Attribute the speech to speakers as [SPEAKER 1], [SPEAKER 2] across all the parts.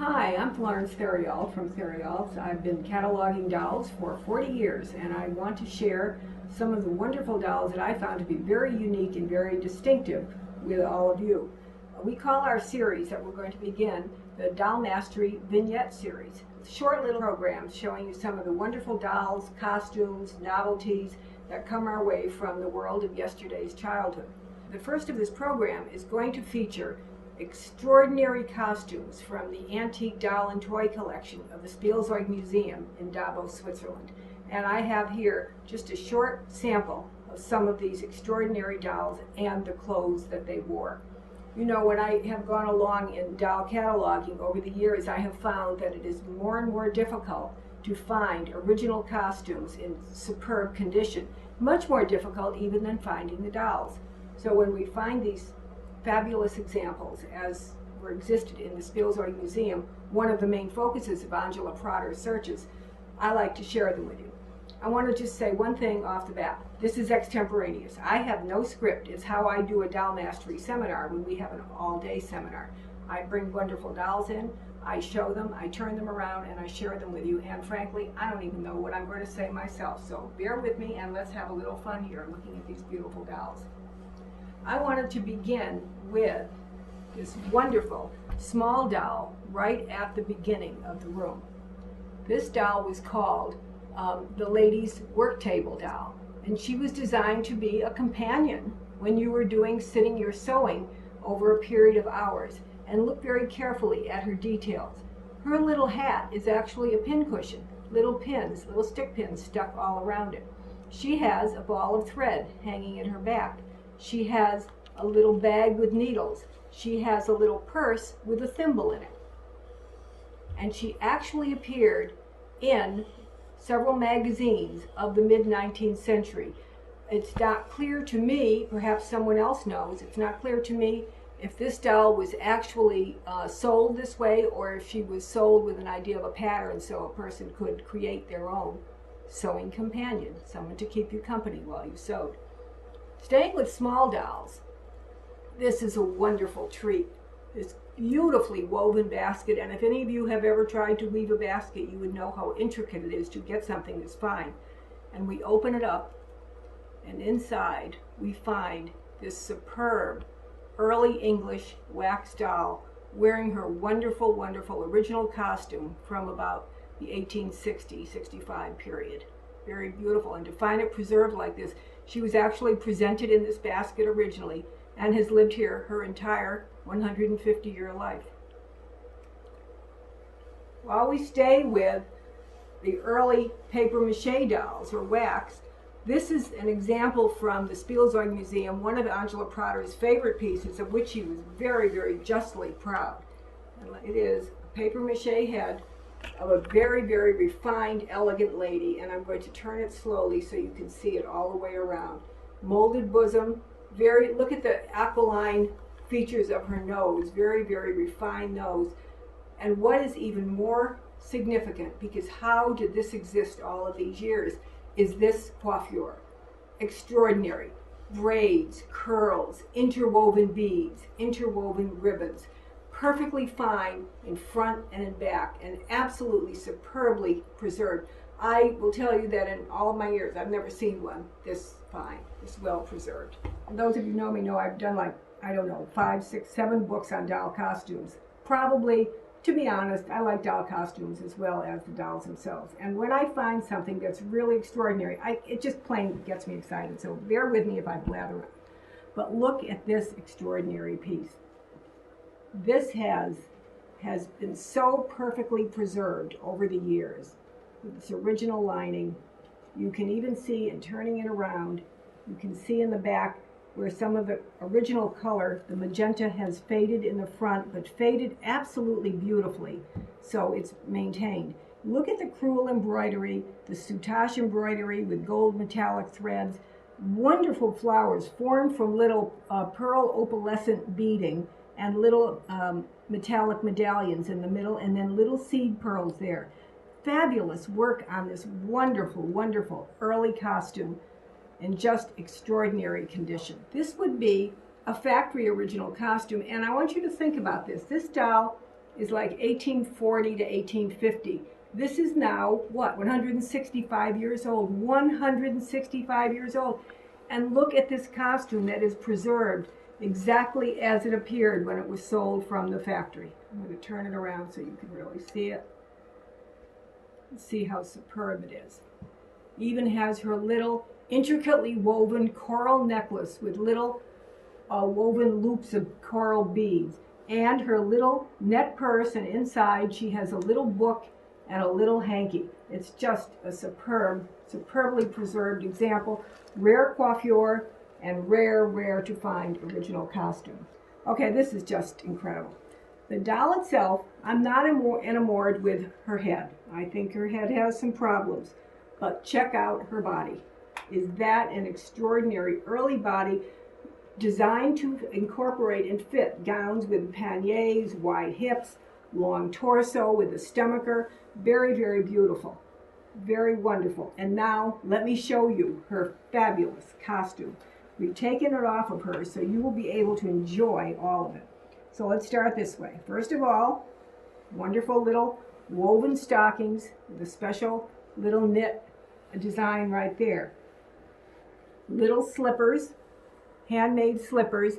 [SPEAKER 1] Hi, I'm Florence Theriault from Theriault. I've been cataloging dolls for 40 years, and I want to share some of the wonderful dolls that I found to be very unique and very distinctive with all of you. We call our series that we're going to begin the Dollmastery Vignette Series. Short little programs showing you some of the wonderful dolls, costumes, novelties that come our way from the world of yesterday's childhood. The first of this program is going to feature extraordinary costumes from the antique doll and toy collection of the Spielzeugmuseum in Davos, Switzerland. And I have here just a short sample of some of these extraordinary dolls and the clothes that they wore. You know, when I have gone along in doll cataloging over the years, I have found that it is more and more difficult to find original costumes in superb condition. Much more difficult even than finding the dolls. So when we find these fabulous examples as were existed in the Spielzeugmuseum, one of the main focuses of Angela Prater's searches, I like to share them with you. I want to just say one thing off the bat. This is extemporaneous. I have no script. It's how I do a doll mastery seminar when we have an all-day seminar. I bring wonderful dolls in, I show them, I turn them around, and I share them with you. And frankly, I don't even know what I'm going to say myself. So bear with me and let's have a little fun here looking at these beautiful dolls. I wanted to begin with this wonderful small doll right at the beginning of the room. This doll was called the Lady's Work Table Doll, and she was designed to be a companion when you were sitting your sewing over a period of hours. And look very carefully at her details. Her little hat is actually a pin cushion, little pins, little stick pins stuck all around it. She has a ball of thread hanging at her back. She has a little bag with needles. She has a little purse with a thimble in it. And she actually appeared in several magazines of the mid-19th century. It's not clear to me, perhaps someone else knows, it's not clear to me if this doll was actually sold this way or if she was sold with an idea of a pattern so a person could create their own sewing companion, someone to keep you company while you sewed. Staying with small dolls, this is a wonderful treat. This beautifully woven basket, and if any of you have ever tried to weave a basket, you would know how intricate it is to get something this fine. And we open it up, and inside we find this superb early English wax doll wearing her wonderful, wonderful original costume from about the 1860-65 period. Very beautiful, and to find it preserved like this, she was actually presented in this basket originally and has lived here her entire 150-year life. While we stay with the early papier-mâché dolls, or wax, this is an example from the Spielzeugmuseum, one of Angela Prater's favorite pieces, of which she was very, very justly proud. And it is a papier-mâché head of a very, very refined, elegant lady, and I'm going to turn it slowly so you can see it all the way around. Molded bosom, look at the aquiline features of her nose, very, very refined nose. And what is even more significant, because how did this exist all of these years, is this coiffure. Extraordinary. Braids, curls, interwoven beads, interwoven ribbons. Perfectly fine in front and in back, and absolutely superbly preserved. I will tell you that in all of my years, I've never seen one this fine, this well preserved. And those of you who know me know I've done like, I don't know, 5, 6, 7 books on doll costumes. Probably, to be honest, I like doll costumes as well as the dolls themselves. And when I find something that's really extraordinary, it just plain gets me excited. So bear with me if I blather on. But look at this extraordinary piece. This has been so perfectly preserved over the years with its original lining. You can even see, in turning it around, you can see in the back where some of the original color, the magenta, has faded in the front, but faded absolutely beautifully, so it's maintained. Look at the crewel embroidery, the soutache embroidery with gold metallic threads, wonderful flowers formed from little pearl opalescent beading, and little metallic medallions in the middle, and then little seed pearls there. Fabulous work on this wonderful, wonderful early costume in just extraordinary condition. This would be a factory original costume, and I want you to think about this. This doll is like 1840 to 1850. This is now, what, 165 years old? 165 years old. And look at this costume that is preserved exactly as it appeared when it was sold from the factory. I'm going to turn it around so you can really see it. See how superb it is. Even has her little intricately woven coral necklace with little woven loops of coral beads, and her little net purse, and inside she has a little book and a little hanky. It's just a superbly preserved example. Rare coiffure and rare to find original costume. Okay, this is just incredible. The doll itself, I'm not enamored with her head. I think her head has some problems, but check out her body. Is that an extraordinary early body designed to incorporate and fit gowns with panniers, wide hips, long torso with a stomacher. Very beautiful. Very wonderful. And now let me show you her fabulous costume. We've taken it off of her so you will be able to enjoy all of it. So let's start this way. First of all, wonderful little woven stockings with a special little knit design right there. Little slippers, handmade slippers,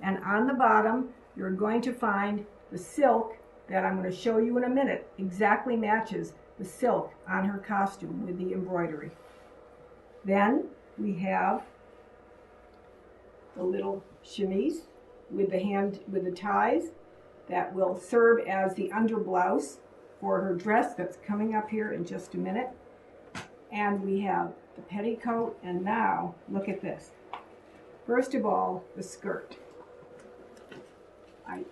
[SPEAKER 1] and on the bottom you're going to find the silk that I'm going to show you in a minute exactly matches the silk on her costume with the embroidery. Then we have the little chemise with the ties that will serve as the underblouse for her dress that's coming up here in just a minute. And we have the petticoat, and now look at this. First of all, the skirt. I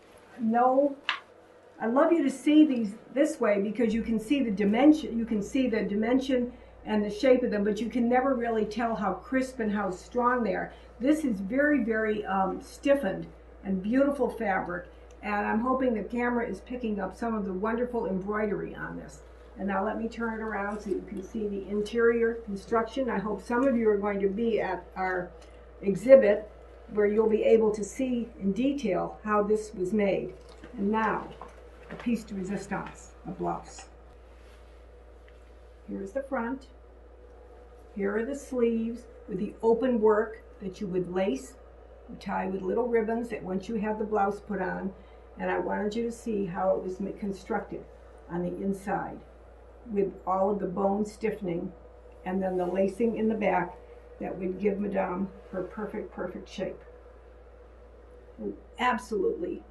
[SPEAKER 1] love you to see these this way because you can see the dimension, and the shape of them, but you can never really tell how crisp and how strong they are. This is very stiffened and beautiful fabric, and I'm hoping the camera is picking up some of the wonderful embroidery on this. And now let me turn it around so you can see the interior construction. I hope some of you are going to be at our exhibit where you'll be able to see in detail how this was made. And now, a piece de resistance, a blouse. Here's the front. Here are the sleeves with the open work that you would lace, you tie with little ribbons that once you have the blouse put on. And I wanted you to see how it was constructed on the inside with all of the bone stiffening and then the lacing in the back that would give Madame her perfect shape. Absolutely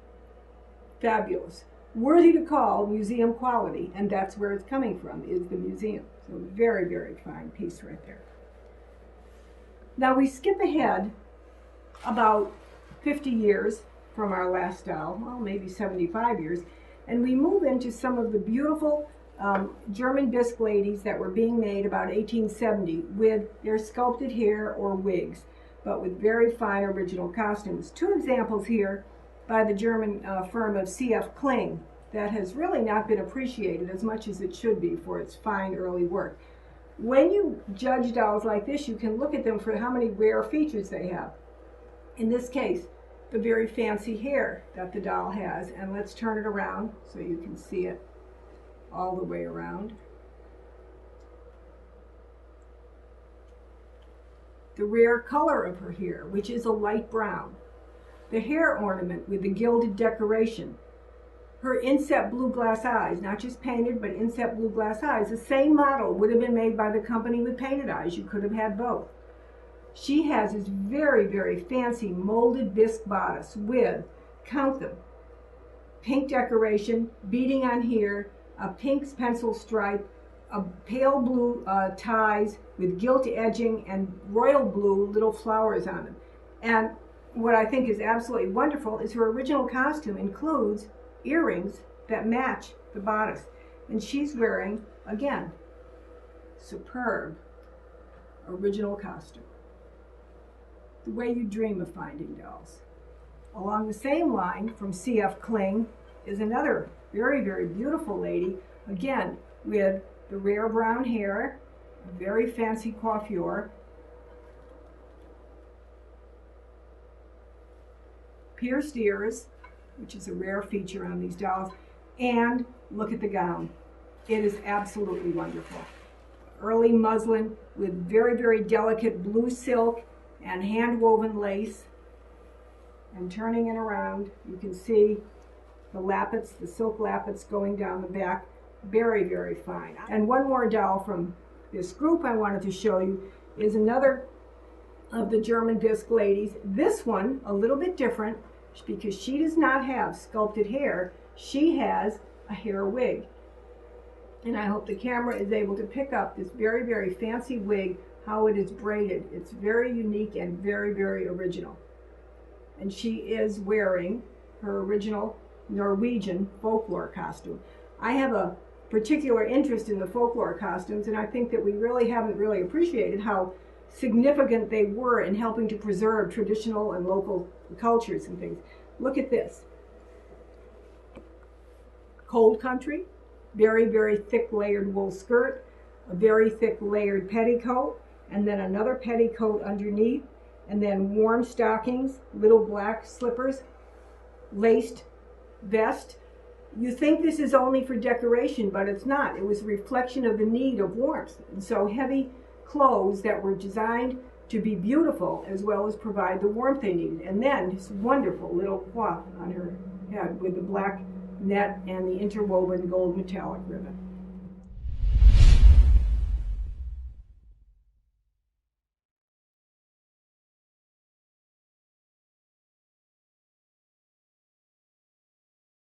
[SPEAKER 1] fabulous. Worthy to call museum quality, and that's where it's coming from, is the museum. So very fine piece right there. Now we skip ahead about 50 years from our last doll, well, maybe 75 years, and we move into some of the beautiful German bisque ladies that were being made about 1870 with their sculpted hair or wigs, but with very fine original costumes. Two examples here by the German firm of C.F. Kling that has really not been appreciated as much as it should be for its fine early work. When you judge dolls like this, you can look at them for how many rare features they have. In this case, the very fancy hair that the doll has, and let's turn it around so you can see it all the way around. The rare color of her hair, which is a light brown. The hair ornament with the gilded decoration. Her inset blue glass eyes, not just painted, but inset blue glass eyes. The same model would have been made by the company with painted eyes. You could have had both. She has this very fancy molded bisque bodice with, count them, pink decoration, beading on here, a pink pencil stripe, a pale blue ties with gilt edging, and royal blue little flowers on them. And what I think is absolutely wonderful is her original costume includes earrings that match the bodice. And she's wearing, again, superb original costume. The way you dream of finding dolls. Along the same line from C.F. Kling is another very beautiful lady, again, with the rare brown hair, a very fancy coiffure, pierced ears, which is a rare feature on these dolls, And look at the gown. It is absolutely wonderful. Early muslin with very, very delicate blue silk and hand-woven lace. And turning it around, you can see the lappets, the silk lappets going down the back. Very, very fine. And one more doll from this group I wanted to show you is another of the German bisque ladies. This one, a little bit different, because she does not have sculpted hair. She has a hair wig. And I hope the camera is able to pick up this very, very fancy wig, how it is braided. It's very unique and very, very original. And she is wearing her original Norwegian folklore costume. I have a particular interest in the folklore costumes, and I think that we really haven't really appreciated how significant they were in helping to preserve traditional and local cultures and things. Look at this. Cold country, very, very thick layered wool skirt, a very thick layered petticoat, and then another petticoat underneath, and then warm stockings, little black slippers, laced vest. You think this is only for decoration, but it's not. It was a reflection of the need of warmth. And so heavy clothes that were designed to be beautiful as well as provide the warmth they needed. And then this wonderful little coif on her head with the black net and the interwoven gold metallic ribbon.